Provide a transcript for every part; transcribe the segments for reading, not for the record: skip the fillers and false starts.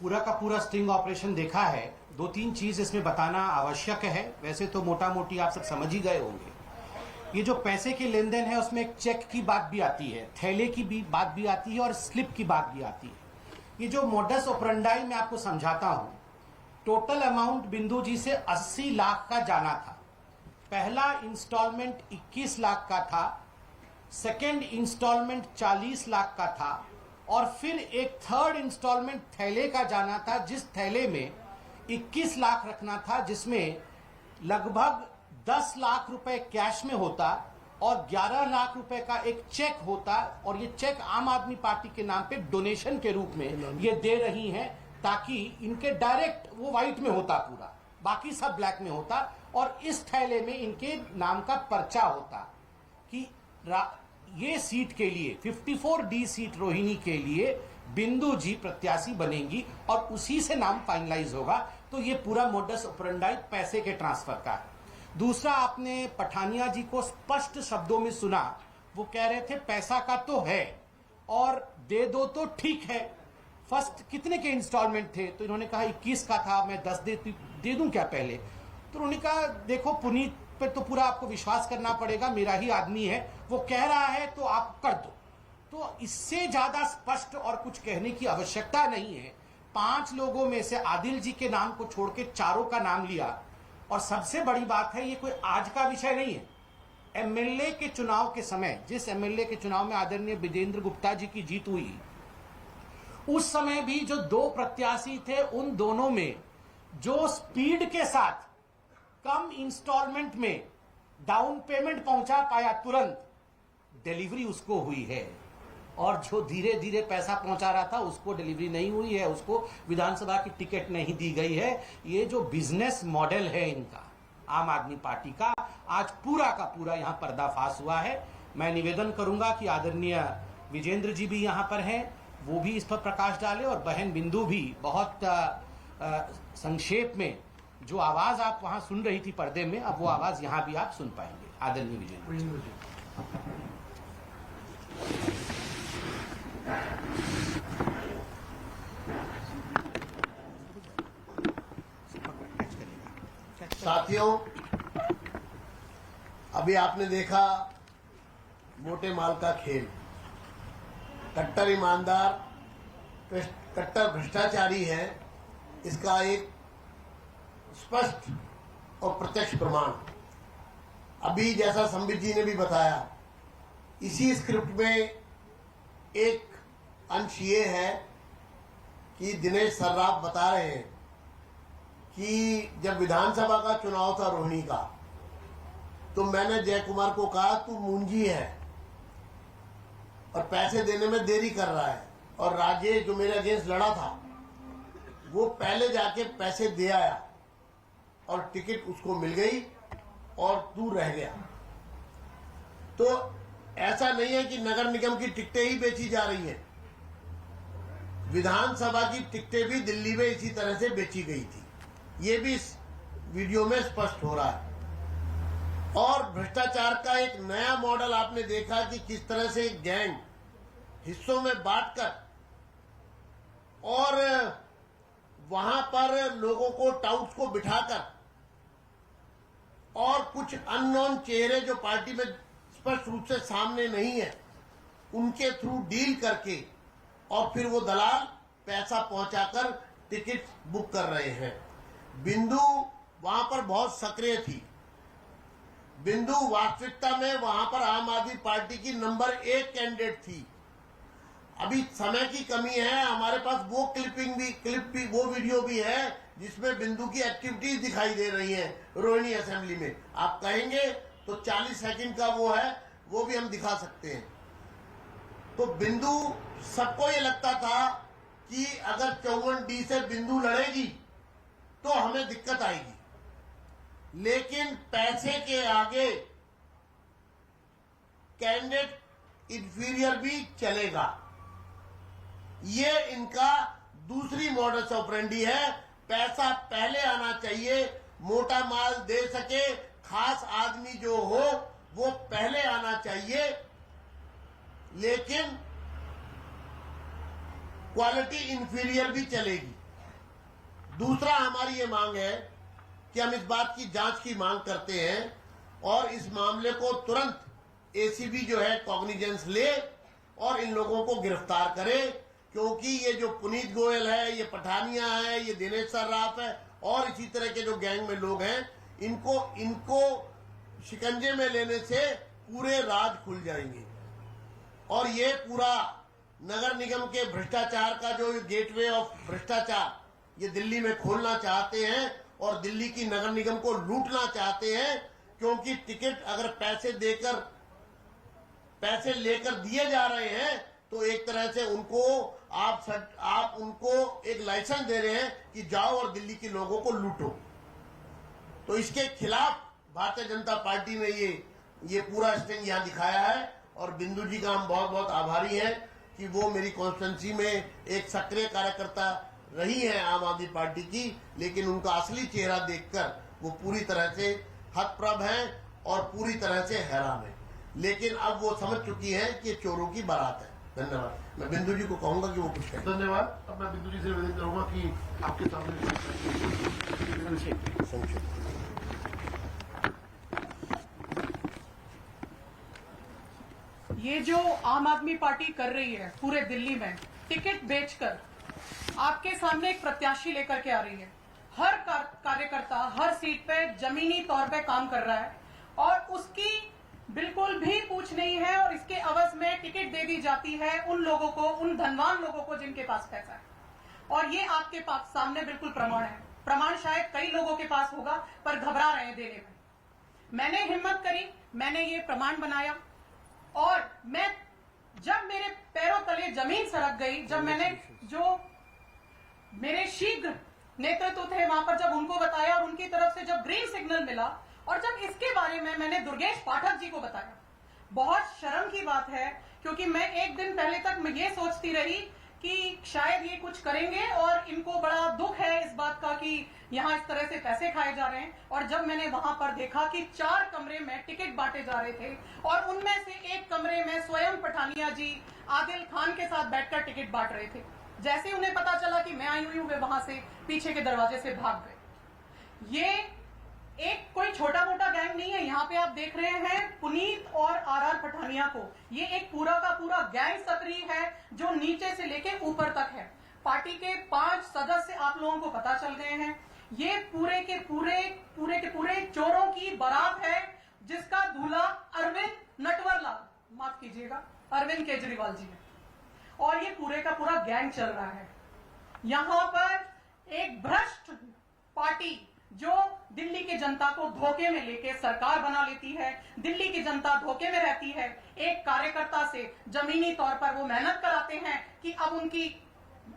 पूरा का पूरा स्टिंग ऑपरेशन देखा है, दो तीन चीज इसमें बताना आवश्यक है। वैसे तो मोटा मोटी आप सब समझ ही गए होंगे। ये जो पैसे के लेन देन है उसमें एक चेक की बात भी आती है, थैले की भी बात भी आती है और स्लिप की बात भी आती है। ये जो मोडस ऑपरेंडाई मैं आपको समझाता हूं, टोटल अमाउंट बिंदु जी से 80 लाख का जाना था। पहला इंस्टॉलमेंट 21 लाख का था, सेकेंड इंस्टॉलमेंट 40 लाख का था और फिर एक थर्ड इंस्टॉलमेंट थैले का जाना था, जिस थैले में 21 लाख रखना था, जिसमें लगभग 10 लाख रुपए कैश में होता और 11 लाख रुपए का एक चेक होता। और ये चेक आम आदमी पार्टी के नाम पे डोनेशन के रूप में ये दे रही हैं, ताकि इनके डायरेक्ट वो व्हाइट में होता पूरा, बाकी सब ब्लैक में होता। और इस थैले में इनके नाम का पर्चा होता कि ये सीट के लिए 54D सीट रोहिणी के लिए बिंदु जी प्रत्याशी बनेंगी और उसी से नाम फाइनलाइज होगा। तो ये पूरा मोडस ऑपरेंडाई पैसे के ट्रांसफर का है। दूसरा, आपने पठानिया जी को स्पष्ट शब्दों में सुना, वो कह रहे थे पैसा का तो है और दे दो तो ठीक है। फर्स्ट कितने के इंस्टॉलमेंट थे? तो इन्होंने कहा 21 का था, मैं 10 दे दूं क्या पहले? तो उन्होंने कहा देखो पुनीत पे तो पूरा आपको विश्वास करना पड़ेगा, मेरा ही आदमी है, वो कह रहा है तो आप कर दो। तो इससे ज्यादा स्पष्ट और कुछ कहने की आवश्यकता नहीं है। 5 लोगों में से आदिल जी के नाम को छोड़ के चारों का नाम लिया। और सबसे बड़ी बात है, ये कोई आज का विषय नहीं है। एमएलए के चुनाव के समय, जिस एमएलए के चुनाव में आदरणीय विजेंद्र गुप्ता जी की जीत हुई, उस समय भी जो 2 प्रत्याशी थे, उन दोनों में जो स्पीड के साथ कम इंस्टॉलमेंट में डाउन पेमेंट पहुंचा पाया तुरंत, डिलीवरी उसको हुई है। और जो धीरे धीरे पैसा पहुंचा रहा था उसको डिलीवरी नहीं हुई है, उसको विधानसभा की टिकट नहीं दी गई है। ये जो बिजनेस मॉडल है इनका, आम आदमी पार्टी का, आज पूरा का पूरा यहां पर्दाफाश हुआ है। मैं निवेदन करूंगा कि आदरणीय विजेंद्र जी भी यहां पर हैं, वो भी इस पर प्रकाश डाले और बहन बिंदु भी बहुत संक्षेप में जो आवाज आप वहां सुन रही थी पर्दे में, अब वो आवाज यहां भी आप सुन पाएंगे। आदरणीय विजेंद्र जी। साथियों, अभी आपने देखा मोटे माल का खेल। कट्टर ईमानदार, कट्टर भ्रष्टाचारी है, इसका एक स्पष्ट और प्रत्यक्ष प्रमाण अभी जैसा संबित जी ने भी बताया, इसी स्क्रिप्ट में एक अंश ये है कि दिनेश सर्राफ बता रहे हैं कि जब विधानसभा का चुनाव था रोहिणी का, तो मैंने जय कुमार को कहा तू मुंजी है और पैसे देने में देरी कर रहा है, और राजेश जो मेरे अगेंस्ट लड़ा था वो पहले जाके पैसे दे आया और टिकट उसको मिल गई और तू रह गया। तो ऐसा नहीं है कि नगर निगम की टिकटें ही बेची जा रही हैं, विधानसभा की टिकटें भी दिल्ली में इसी तरह से बेची गई थी। ये भी इस वीडियो में स्पष्ट हो रहा है। और भ्रष्टाचार का एक नया मॉडल आपने देखा कि किस तरह से एक गैंग हिस्सों में बांटकर और वहां पर लोगों को, टाउट्स को बिठाकर और कुछ अननोन चेहरे जो पार्टी में स्पष्ट रूप से सामने नहीं है, उनके थ्रू डील करके और फिर वो दलाल पैसा पहुंचाकर टिकट बुक कर रहे हैं। बिंदु वहां पर बहुत सक्रिय थी। बिंदु वास्तविकता में वहां पर आम आदमी पार्टी की नंबर 1 कैंडिडेट थी। अभी समय की कमी है, हमारे पास वो क्लिप भी वो वीडियो भी है जिसमें बिंदु की एक्टिविटीज दिखाई दे रही हैं रोहिणी असेंबली में। आप कहेंगे तो 40 सेकंड का वो है, वो भी हम दिखा सकते हैं। तो बिंदु, सबको ये लगता था कि अगर 54D से बिंदु लड़ेगी तो हमें दिक्कत आएगी, लेकिन पैसे के आगे कैंडिडेट इंफीरियर भी चलेगा। ये इनका दूसरी मॉडस ऑपरेंडी है। पैसा पहले आना चाहिए, मोटा माल दे सके, खास आदमी जो हो वो पहले आना चाहिए, लेकिन क्वालिटी इंफीरियर भी चलेगी। दूसरा हमारी ये मांग है कि हम इस बात की जांच की मांग करते हैं और इस मामले को तुरंत एसीबी जो है कॉग्निजेंस ले और इन लोगों को गिरफ्तार करे, क्योंकि ये जो पुनीत गोयल है, ये पठानिया है, ये दिनेश सर्राफ है और इसी तरह के जो गैंग में लोग हैं, इनको शिकंजे में लेने से पूरे राज खुल जाएंगे। और ये पूरा नगर निगम के भ्रष्टाचार का जो गेटवे ऑफ भ्रष्टाचार ये दिल्ली में खोलना चाहते हैं और दिल्ली की नगर निगम को लूटना चाहते हैं, क्योंकि टिकट अगर पैसे लेकर दिए जा रहे हैं तो एक तरह से उनको आप उनको एक लाइसेंस दे रहे हैं कि जाओ और दिल्ली के लोगों को लूटो। तो इसके खिलाफ भारतीय जनता पार्टी ने ये पूरा स्टैंड यहां दिखाया है और बिंदु जी का हम बहुत बहुत आभारी हैं कि वो मेरी कॉन्स्टिट्यूंसी में एक सक्रिय कार्यकर्ता रही है आम आदमी पार्टी की, लेकिन उनका असली चेहरा देखकर वो पूरी तरह से हतप्रभ हैं और पूरी तरह से हैरान है। लेकिन अब वो समझ चुकी है कि चोरों की बारात है। धन्यवाद। मैं बिंदु जी को कहूंगा कि वो कुछ कहें। धन्यवाद। अब मैं बिंदु जी से निवेदन करूंगा कि आपके सामने संक्षिप्त ये जो आम आदमी पार्टी कर रही है पूरे दिल्ली में टिकट बेचकर आपके सामने एक प्रत्याशी लेकर के आ रही है। हर कार्यकर्ता हर सीट पे जमीनी तौर पे काम कर रहा है और उसकी बिल्कुल भी पूछ नहीं है और इसके अवज में टिकट दे दी जाती है उन लोगों को, उन धनवान लोगों को जिनके पास पैसा है। और ये आपके पास सामने बिल्कुल प्रमाण है। प्रमाण शायद कई लोगों के पास होगा पर घबरा रहे हैं देने में। मैंने हिम्मत करी, मैंने ये प्रमाण बनाया और मैं जब मेरे पैरों तले जमीन सरक गई, जब मैंने जो मेरे शीघ्र नेतृत्व थे वहां पर जब उनको बताया और उनकी तरफ से जब ग्रीन सिग्नल मिला और जब इसके बारे में मैंने दुर्गेश पाठक जी को बताया, बहुत शर्म की बात है क्योंकि मैं एक दिन पहले तक मैं ये सोचती रही कि शायद ये कुछ करेंगे और इनको बड़ा दुख है इस बात का कि यहाँ इस तरह से पैसे खाए जा रहे हैं। और जब मैंने वहां पर देखा कि 4 कमरे में टिकट बांटे जा रहे थे और उनमें से एक कमरे में स्वयं पठानिया जी आदिल खान के साथ बैठकर टिकट बांट रहे थे, जैसे उन्हें पता चला कि मैं आई हुई हूं वे वहां से पीछे के दरवाजे से भाग गए। ये एक कोई छोटा मोटा गैंग नहीं है। यहाँ पे आप देख रहे हैं पुनीत और आर पठानिया को, ये एक पूरा का पूरा गैंग सक्रिय है जो नीचे से लेके ऊपर तक है। पार्टी के 5 सदस्य आप लोगों को पता चल गए हैं। ये पूरे के पूरे चोरों की बारात है जिसका दूल्हा अरविंद नटवरलाल, माफ कीजिएगा, अरविंद केजरीवाल जी है और ये पूरे का पूरा गैंग चल रहा है। यहां पर एक भ्रष्ट पार्टी जो दिल्ली की जनता को धोखे में लेके सरकार बना लेती है, दिल्ली की जनता धोखे में रहती है। एक कार्यकर्ता से जमीनी तौर पर वो मेहनत कराते हैं कि अब उनकी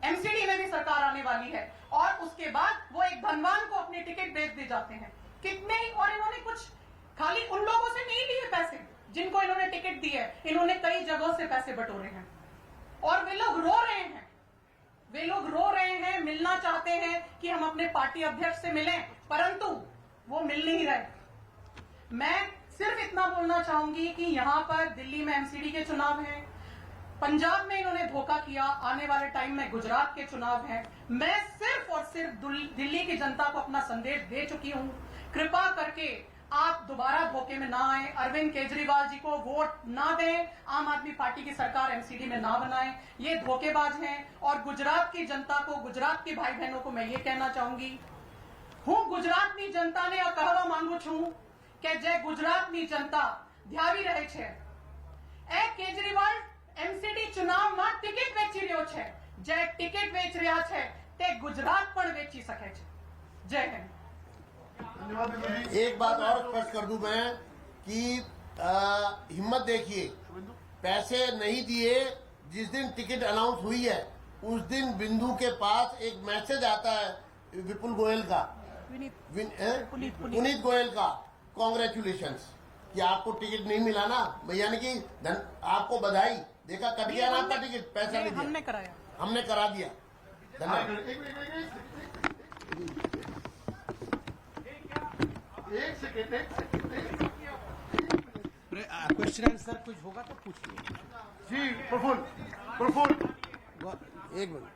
एमसीडी में भी सरकार आने वाली है और उसके बाद वो एक धनवान को अपनी टिकट बेच दे जाते हैं। कितने और इन्होंने कुछ खाली उन लोगों से नहीं लिए पैसे जिनको इन्होंने टिकट दी है, इन्होंने कई जगहों से पैसे बटोरे हैं और वे लोग रो रहे हैं। मिलना चाहते हैं कि हम अपने पार्टी अध्यक्ष से मिलें, परंतु वो मिल नहीं रहे। मैं सिर्फ इतना बोलना चाहूंगी कि यहां पर दिल्ली में एमसीडी के चुनाव हैं, पंजाब में इन्होंने धोखा किया, आने वाले टाइम में गुजरात के चुनाव हैं। मैं सिर्फ और सिर्फ दिल्ली की जनता को अपना संदेश दे चुकी हूं। कृपा करके आप दोबारा धोखे में ना आए, अरविंद केजरीवाल जी को वोट ना दें, आम आदमी पार्टी की सरकार एमसीडी में ना बनाएं, ये धोखेबाज हैं। और गुजरात की जनता को, गुजरात के भाई बहनों को मैं ये कहना चाहूंगी, હું ગુજરાતની જનતાને આ કહેવા માંગુ છું કે જે ગુજરાતની જનતા ધ્યાવી રહે છે એ કેજરીવાલ એમસીડી ચુનાવમાં ટિકિટ વેચી રહ્યો છે, જે ટિકિટ વેચ રહ્યા છે તે ગુજરાત પણ વેચી શકે છે। જય હિન્દ। एक बात और स्पष्ट कर दूं मैं कि हिम्मत देखिए, पैसे नहीं दिए। जिस दिन टिकट अनाउंस हुई है उस दिन बिंदु के पास एक मैसेज आता है विपुल गोयल का, पुनीत गोयल का, कॉन्ग्रेचुलेशंस कि आपको टिकट नहीं मिला ना, यानी कि आपको बधाई। देखा, कट गया ना आपका टिकट, पैसा नहीं दिया, हमने करा दिया। धन्यवाद। एक सेकेंड क्वेश्चन आंसर कुछ होगा तो पूछिए जी। प्रफुल्ल एक मिनट।